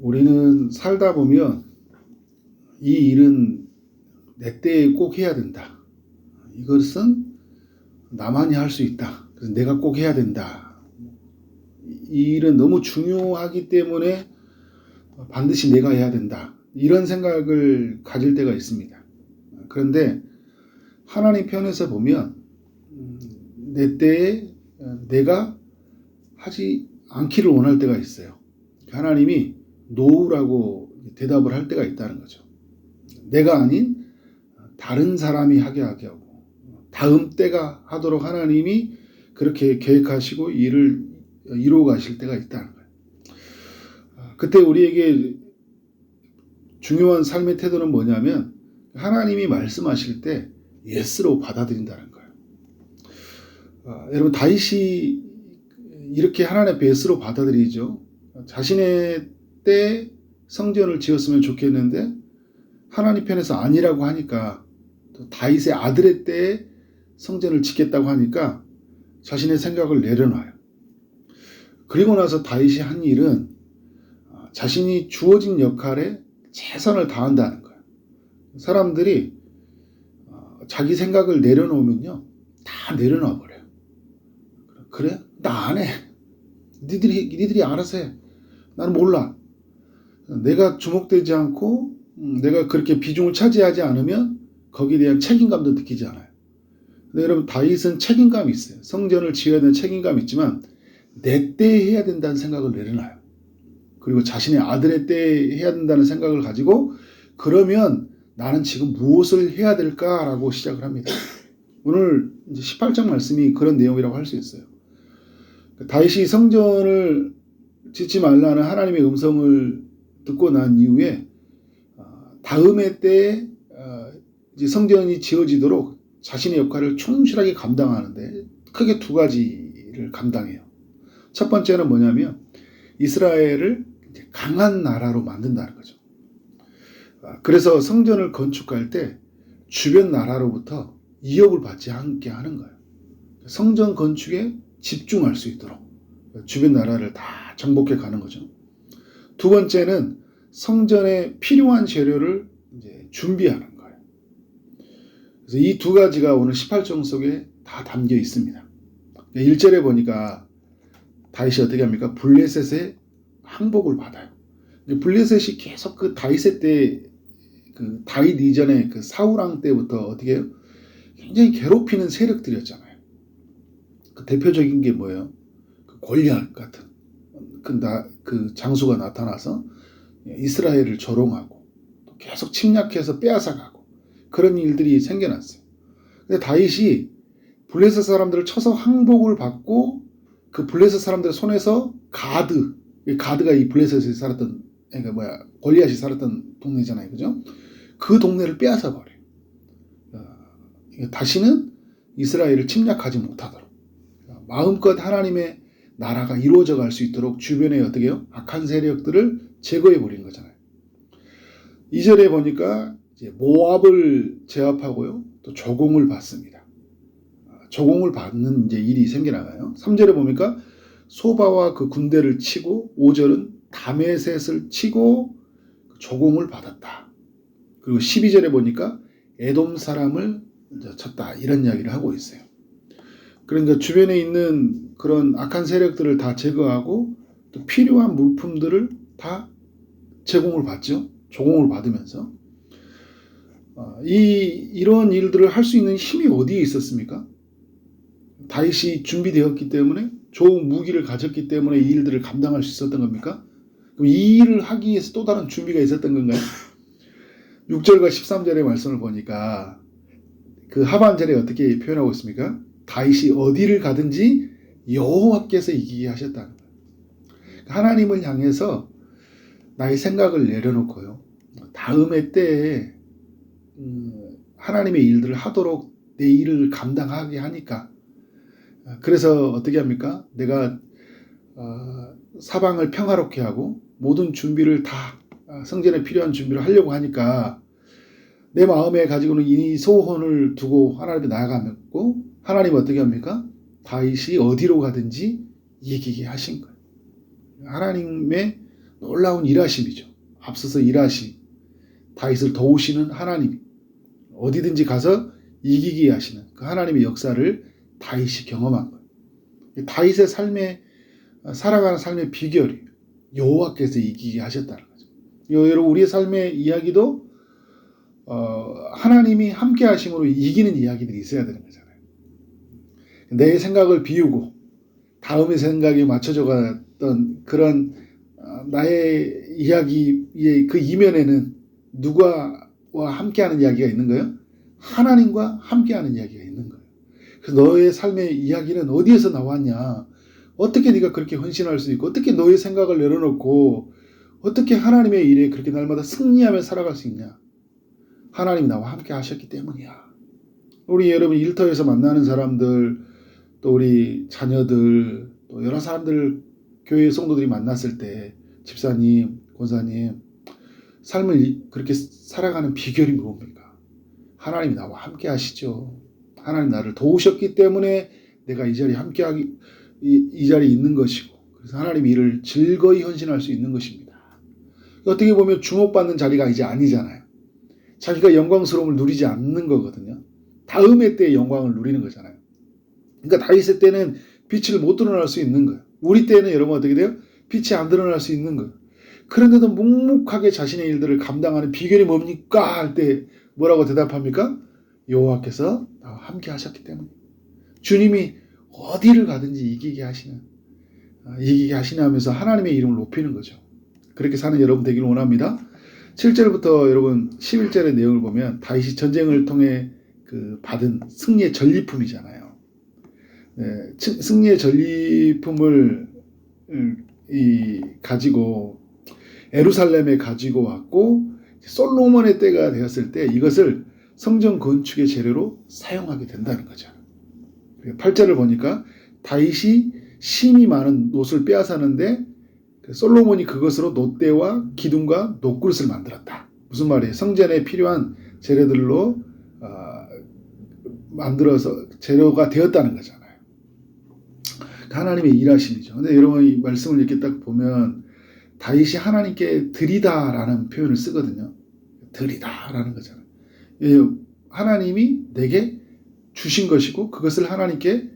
우리는 살다 보면 이 일은 내 때에 꼭 해야 된다. 이것은 나만이 할 수 있다. 그래서 내가 꼭 해야 된다. 이 일은 너무 중요하기 때문에 반드시 내가 해야 된다. 이런 생각을 가질 때가 있습니다. 그런데 하나님 편에서 보면 내 때에 내가 하지 않기를 원할 때가 있어요. 하나님이 노우라고 대답을 할 때가 있다는 거죠. 내가 아닌 다른 사람이 하게 하고 다음 때가 하도록 하나님이 그렇게 계획하시고 일을 이루어 가실 때가 있다는 거예요. 그때 우리에게 중요한 삶의 태도는 뭐냐면 하나님이 말씀하실 때 예스로 받아들인다는 거예요. 여러분 다윗이 이렇게 하나님 앞에 예스로 받아들이죠. 자신의 때 성전을 지었으면 좋겠는데 하나님 편에서 아니라고 하니까 또 다윗의 아들의 때에 성전을 짓겠다고 하니까 자신의 생각을 내려놔요. 그리고 나서 다윗이 한 일은 자신이 주어진 역할에 최선을 다한다는 거예요. 사람들이 자기 생각을 내려놓으면요 다 내려놔 버려요. 그래? 나 안 해. 니들이 알아서 해. 나는 몰라. 내가 주목되지 않고 내가 그렇게 비중을 차지하지 않으면 거기에 대한 책임감도 느끼지 않아요. 근데 여러분 다윗은 책임감이 있어요. 성전을 지어야 되는 책임감이 있지만 내 때에 해야 된다는 생각을 내려놔요. 그리고 자신의 아들의 때에 해야 된다는 생각을 가지고 그러면 나는 지금 무엇을 해야 될까라고 시작을 합니다. 오늘 이제 18장 말씀이 그런 내용이라고 할 수 있어요. 다윗이 성전을 짓지 말라는 하나님의 음성을 듣고 난 이후에 다음의 때에 이제 성전이 지어지도록 자신의 역할을 충실하게 감당하는데 크게 두 가지를 감당해요. 첫 번째는 뭐냐면 이스라엘을 강한 나라로 만든다는 거죠. 그래서 성전을 건축할 때 주변 나라로부터 이업을 받지 않게 하는 거예요. 성전 건축에 집중할 수 있도록 주변 나라를 다 정복해 가는 거죠. 두 번째는 성전에 필요한 재료를 이제 준비하는 거예요. 그래서 이 두 가지가 오늘 18장 속에 다 담겨 있습니다. 1절에 보니까 다윗이 어떻게 합니까? 블레셋의 항복을 받아요. 블레셋이 계속 그 다윗의 때, 그 다윗 이전에 그 사울 왕 때부터 어떻게 해요? 굉장히 괴롭히는 세력들이었잖아요. 그 대표적인 게 뭐예요? 그 골리앗 같은 그 장수가 나타나서 이스라엘을 조롱하고 또 계속 침략해서 빼앗아가고 그런 일들이 생겨났어요. 근데 다윗이 블레셋 사람들을 쳐서 항복을 받고 그 블레셋 사람들의 손에서 가드가 이 블레셋에 살았던, 그러니까 골리앗이 살았던 동네잖아요, 그죠? 그 동네를 빼앗아 버려요. 다시는 이스라엘을 침략하지 못하도록 마음껏 하나님의 나라가 이루어져 갈 수 있도록 주변에 어떻게 해요? 악한 세력들을 제거해 버린 거잖아요. 2절에 보니까 이제 모압을 제압하고요, 또 조공을 받습니다. 조공을 받는 이제 일이 생겨나가요. 3절에 보니까 소바와 그 군대를 치고 5절은 다메셋을 치고 조공을 받았다. 그리고 12절에 보니까 에돔 사람을 쳤다. 이런 이야기를 하고 있어요. 그러니까 주변에 있는 그런 악한 세력들을 다 제거하고 또 필요한 물품들을 다 제공을 받죠. 조공을 받으면서. 이런 일들을 할 수 있는 힘이 어디에 있었습니까? 다윗이 준비되었기 때문에 좋은 무기를 가졌기 때문에 이 일들을 감당할 수 있었던 겁니까? 그럼 이 일을 하기 위해서 또 다른 준비가 있었던 건가요? 6절과 13절의 말씀을 보니까 그 하반절에 어떻게 표현하고 있습니까? 다윗이 어디를 가든지 여호와께서 이기게 하셨다는 거예요. 하나님을 향해서 나의 생각을 내려놓고요. 다음의 때에 하나님의 일들을 하도록 내 일을 감당하게 하니까 그래서 어떻게 합니까? 내가 사방을 평화롭게 하고 모든 준비를 다 성전에 필요한 준비를 하려고 하니까 내 마음에 가지고는 이 소원을 두고 하나님께 나아가고 하나님 어떻게 합니까? 다윗이 어디로 가든지 이기게 하신 거예요. 하나님의 놀라운 일하심이죠. 앞서서 일하심, 다윗을 도우시는 하나님, 어디든지 가서 이기게 하시는 그 하나님의 역사를 다윗이 경험한 거예요. 다윗의 살아가는 삶의 비결이 여호와께서 이기게 하셨다는 거죠. 여러분, 우리의 삶의 이야기도 하나님이 함께 하심으로 이기는 이야기들이 있어야 되는 거잖아요. 내 생각을 비우고 다음의 생각에 맞춰져 갔던 그런 나의 이야기의 그 이면에는 누구와 함께하는 이야기가 있는 거예요? 하나님과 함께하는 이야기가 있는 거예요. 그래서 너의 삶의 이야기는 어디에서 나왔냐? 어떻게 네가 그렇게 헌신할 수 있고, 어떻게 너의 생각을 내려놓고, 어떻게 하나님의 일에 그렇게 날마다 승리하며 살아갈 수 있냐? 하나님이 나와 함께 하셨기 때문이야. 우리 여러분 일터에서 만나는 사람들, 또 우리 자녀들, 또 여러 사람들, 교회 성도들이 만났을 때 집사님, 권사님, 삶을 그렇게 살아가는 비결이 뭡니까? 하나님이 나와 함께 하시죠. 하나님 나를 도우셨기 때문에 내가 이 자리에 이 자리에 있는 것이고, 그래서 하나님의 일을 즐거이 헌신할 수 있는 것입니다. 어떻게 보면 주목받는 자리가 이제 아니잖아요. 자기가 영광스러움을 누리지 않는 거거든요. 다음의 때의 영광을 누리는 거잖아요. 그러니까 다윗의 때는 빛을 못 드러날 수 있는 거예요. 우리 때는 여러분 어떻게 돼요? 빛이 안 드러날 수 있는 거예요. 그런데도 묵묵하게 자신의 일들을 감당하는 비결이 뭡니까? 할 때 뭐라고 대답합니까? 여호와께서 나와 함께 하셨기 때문에. 주님이 어디를 가든지 이기게 하시냐면서 하나님의 이름을 높이는 거죠. 그렇게 사는 여러분 되기를 원합니다. 7절부터 여러분 11절의 내용을 보면 다윗이 전쟁을 통해 받은 승리의 전리품이잖아요. 네, 승리의 전리품을 가지고 예루살렘에 가지고 왔고, 솔로몬의 때가 되었을 때 이것을 성전 건축의 재료로 사용하게 된다는 거죠. 8절을 보니까 다윗이 심이 많은 놋을 빼앗았는데 솔로몬이 그것으로 놋대와 기둥과 놋그릇을 만들었다. 무슨 말이에요? 성전에 필요한 재료들로 만들어서 재료가 되었다는 거잖아요. 하나님의 일하심이죠. 근데 여러분 이 말씀을 이렇게 딱 보면 다윗이 하나님께 드리다라는 표현을 쓰거든요. 드리다라는 거잖아요. 하나님이 내게 주신 것이고 그것을 하나님께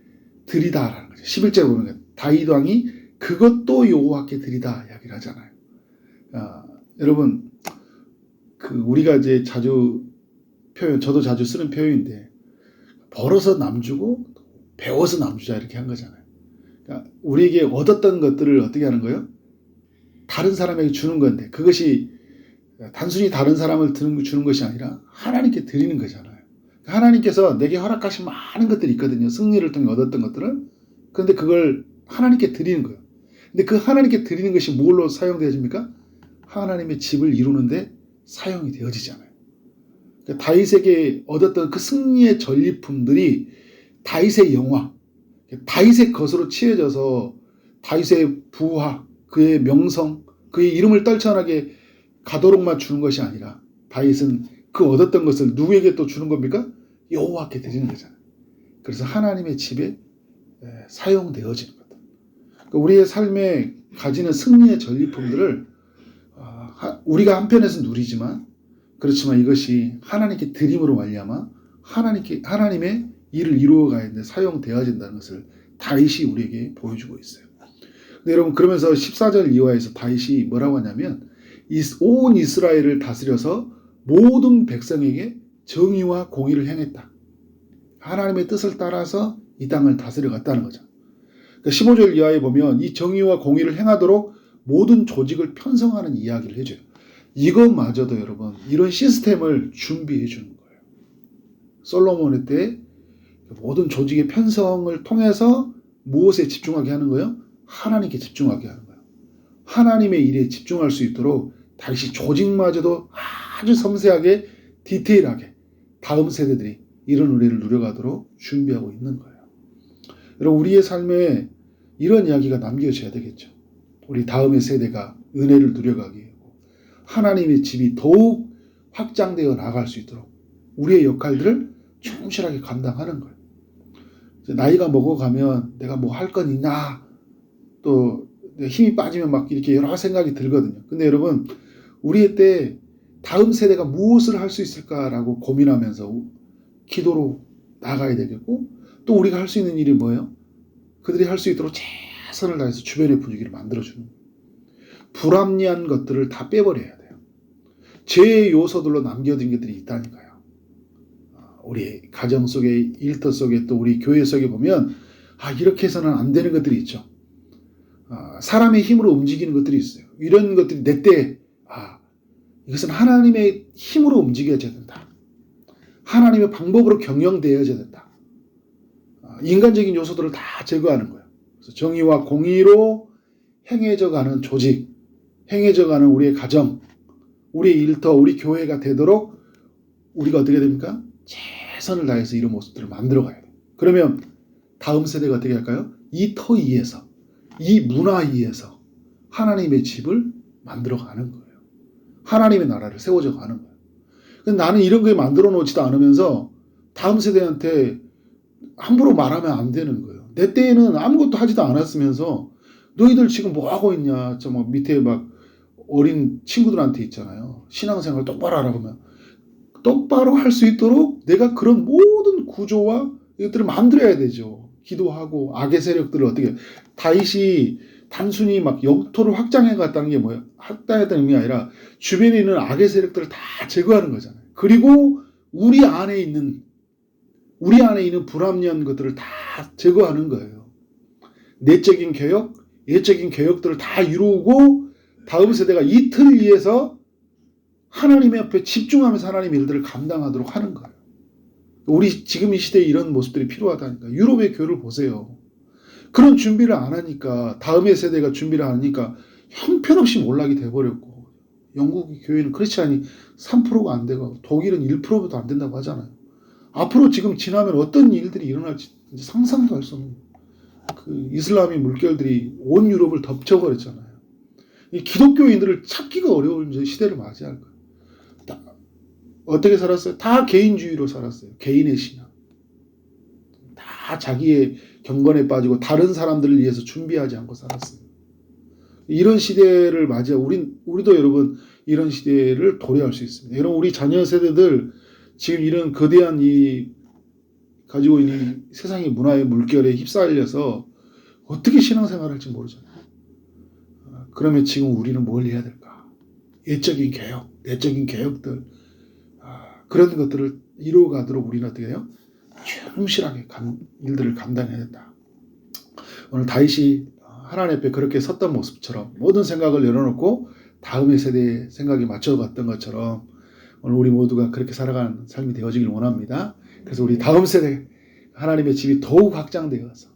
드리다라는 거죠. 11절에 보면 다윗 왕이 그것도 여호와께 드리다 이야기를 하잖아요. 여러분 우리가 이제 저도 자주 쓰는 표현인데, 벌어서 남주고 배워서 남주자 이렇게 한 거잖아요. 그러니까 우리에게 얻었던 것들을 어떻게 하는 거예요? 다른 사람에게 주는 건데, 그것이 단순히 다른 사람을 주는 것이 아니라 하나님께 드리는 거잖아요. 하나님께서 내게 허락하신 많은 것들이 있거든요. 승리를 통해 얻었던 것들을. 그런데 그걸 하나님께 드리는 거예요. 근데 그 하나님께 드리는 것이 뭘로 사용되어집니까? 하나님의 집을 이루는데 사용이 되어지잖아요. 그러니까 다윗에게 얻었던 그 승리의 전리품들이 다윗의 영화, 다윗의 것으로 치해져서 다윗의 부하, 그의 명성, 그의 이름을 떨쳐나게 가도록만 주는 것이 아니라 다윗은 그 얻었던 것을 누구에게 또 주는 겁니까? 여호와께 드리는 거잖아요. 그래서 하나님의 집에 사용되어지는 거다. 그러니까 우리의 삶에 가지는 승리의 전리품들을 우리가 한편에서 누리지만, 그렇지만 이것이 하나님께 드림으로 말미암아 하나님의 일을 이루어가야 하는데 사용되어진다는 것을 다윗이 우리에게 보여주고 있어요. 근데 여러분 그러면서 14절 이하에서 다윗이 뭐라고 하냐면 온 이스라엘을 다스려서 모든 백성에게 정의와 공의를 행했다. 하나님의 뜻을 따라서 이 땅을 다스려 갔다는 거죠. 그러니까 15절 이하에 보면 이 정의와 공의를 행하도록 모든 조직을 편성하는 이야기를 해줘요. 이것마저도 여러분 이런 시스템을 준비해 주는 거예요. 솔로몬의 때 모든 조직의 편성을 통해서 무엇에 집중하게 하는 거예요? 하나님께 집중하게 하는 거예요. 하나님의 일에 집중할 수 있도록 다시 조직마저도 아주 섬세하게 디테일하게 다음 세대들이 이런 은혜를 누려가도록 준비하고 있는 거예요. 여러분 우리의 삶에 이런 이야기가 남겨져야 되겠죠. 우리 다음의 세대가 은혜를 누려가게 하고 하나님의 집이 더욱 확장되어 나갈 수 있도록 우리의 역할들을 충실하게 감당하는 거예요. 나이가 먹어가면 내가 뭐 할 건 있나, 또 힘이 빠지면 막 이렇게 여러 생각이 들거든요. 근데 여러분, 우리의 때 다음 세대가 무엇을 할 수 있을까라고 고민하면서 기도로 나가야 되겠고, 또 우리가 할 수 있는 일이 뭐예요? 그들이 할 수 있도록 최선을 다해서 주변의 분위기를 만들어주는 거예요. 불합리한 것들을 다 빼버려야 돼요. 제 요소들로 남겨진 것들이 있다니까요. 우리 가정 속에, 일터 속에, 또 우리 교회 속에 보면 이렇게 해서는 안 되는 것들이 있죠. 사람의 힘으로 움직이는 것들이 있어요. 이런 것들이 내 때 이것은 하나님의 힘으로 움직여져야 된다. 하나님의 방법으로 경영되어져야 된다. 인간적인 요소들을 다 제거하는 거예요. 그래서 정의와 공의로 행해져가는 조직, 행해져가는 우리의 가정, 우리의 일터, 우리 교회가 되도록 우리가 어떻게 됩니까? 최선을 다해서 이런 모습들을 만들어가야 돼요. 그러면 다음 세대가 어떻게 할까요? 이 터 위에서, 이 문화 위에서 하나님의 집을 만들어가는 거예요. 하나님의 나라를 세워져 가는 거예요. 근데 나는 이런 거에 만들어 놓지도 않으면서 다음 세대한테 함부로 말하면 안 되는 거예요. 내 때에는 아무것도 하지도 않았으면서 너희들 지금 뭐 하고 있냐. 저 막 밑에 막 어린 친구들한테 있잖아요. 신앙생활 똑바로 하라고 하면 똑바로 할 수 있도록 내가 그런 모든 구조와 이것들을 만들어야 되죠. 기도하고 악의 세력들을 어떻게, 다윗이 단순히 막 영토를 확장해 갔다는 게 뭐예요? 확장했다는 의미가 아니라 주변에 있는 악의 세력들을 다 제거하는 거잖아요. 그리고 우리 안에 있는 불합리한 것들을 다 제거하는 거예요. 내적인 개혁, 예적인 개혁들을 다 이루고 다음 세대가 이 틀 위에서 하나님의 앞에 집중하면서 하나님의 일들을 감당하도록 하는 거예요. 우리 지금 이 시대에 이런 모습들이 필요하다니까. 유럽의 교회를 보세요. 그런 준비를 안 하니까, 다음의 세대가 준비를 안 하니까 형편없이 몰락이 돼버렸고, 영국 교회는 크리스찬이 3%가 안 되고 독일은 1%도 안 된다고 하잖아요. 앞으로 지금 지나면 어떤 일들이 일어날지 상상도 할 수 없는, 그 이슬람의 물결들이 온 유럽을 덮쳐버렸잖아요. 이 기독교인들을 찾기가 어려운 시대를 맞이할 거예요. 어떻게 살았어요? 다 개인주의로 살았어요. 개인의 신앙. 다 자기의 경건에 빠지고 다른 사람들을 위해서 준비하지 않고 살았어요. 이런 시대를 맞이하 우리도 여러분 이런 시대를 도래할 수 있습니다. 여러분, 우리 자녀 세대들 지금 이런 거대한 가지고 있는 세상의 문화의 물결에 휩싸여서 어떻게 신앙생활을 할지 모르잖아요. 그러면 지금 우리는 뭘 해야 될까? 예적인 개혁, 내적인 개혁들, 그런 것들을 이루어가도록 우리는 어떻게 해요? 충실하게 일들을 감당해야 된다. 오늘 다윗이 하나님 앞에 그렇게 섰던 모습처럼 모든 생각을 열어놓고 다음의 세대의 생각에 맞춰갔던 것처럼 오늘 우리 모두가 그렇게 살아가는 삶이 되어지길 원합니다. 그래서 우리 다음 세대 하나님의 집이 더욱 확장되어서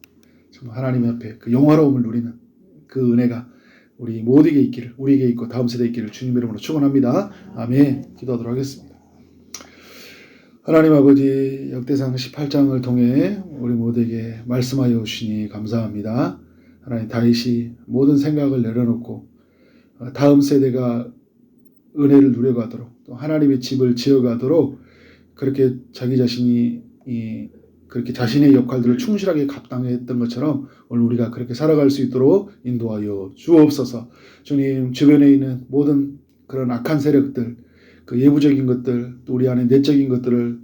정말 하나님 앞에 그 영화로움을 누리는 그 은혜가 우리 모두에게 있기를, 우리에게 있고 다음 세대에 있기를 주님의 이름으로 축원합니다. 아멘. 기도하도록 하겠습니다. 하나님 아버지, 역대상 18장을 통해 우리 모두에게 말씀하여 주시니 감사합니다. 하나님, 다윗이 모든 생각을 내려놓고 다음 세대가 은혜를 누려가도록, 또 하나님의 집을 지어가도록 그렇게 자기 자신이 그렇게 자신의 역할들을 충실하게 감당했던 것처럼 오늘 우리가 그렇게 살아갈 수 있도록 인도하여 주옵소서. 주님, 주변에 있는 모든 그런 악한 세력들, 그 예부적인 것들, 또 우리 안에 내적인 것들을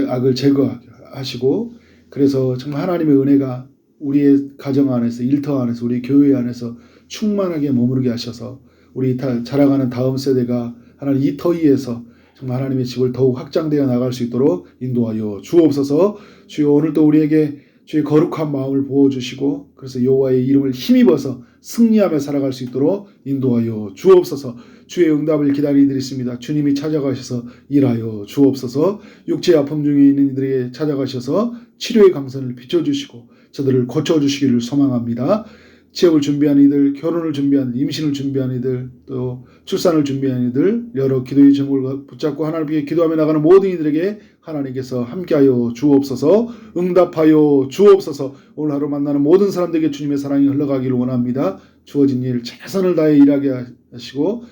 악을 제거하시고, 그래서 정말 하나님의 은혜가 우리의 가정 안에서, 일터 안에서, 우리 교회 안에서 충만하게 머무르게 하셔서 우리 자라가는 다음 세대가 하나님 이 터 위에서 정말 하나님의 집을 더욱 확장되어 나갈 수 있도록 인도하여 주옵소서. 주여, 오늘도 우리에게 주의 거룩한 마음을 부어주시고, 그래서 여호와의 이름을 힘입어서 승리하며 살아갈 수 있도록 인도하여 주옵소서. 주의 응답을 기다리드렸습니다. 주님이 찾아가셔서 일하여 주옵소서. 육체의 아픔 중에 있는 이들에게 찾아가셔서 치료의 강선을 비춰주시고 저들을 고쳐주시기를 소망합니다. 취업을 준비한 이들, 결혼을 준비한, 임신을 준비한 이들, 또 출산을 준비한 이들, 여러 기도의 제목을 붙잡고 하나님께 기도하며 나가는 모든 이들에게 하나님께서 함께하여 주옵소서. 응답하여 주옵소서. 오늘 하루 만나는 모든 사람들에게 주님의 사랑이 흘러가기를 원합니다. 주어진 일 최선을 다해 일하게 하시고,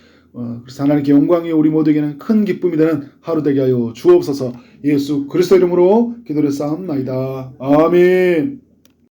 그래서 하나님께 영광이 우리 모두에게는 큰 기쁨이 되는 하루 되게 하여 주옵소서. 예수 그리스도 이름으로 기도를 쌓옵나이다. 아멘.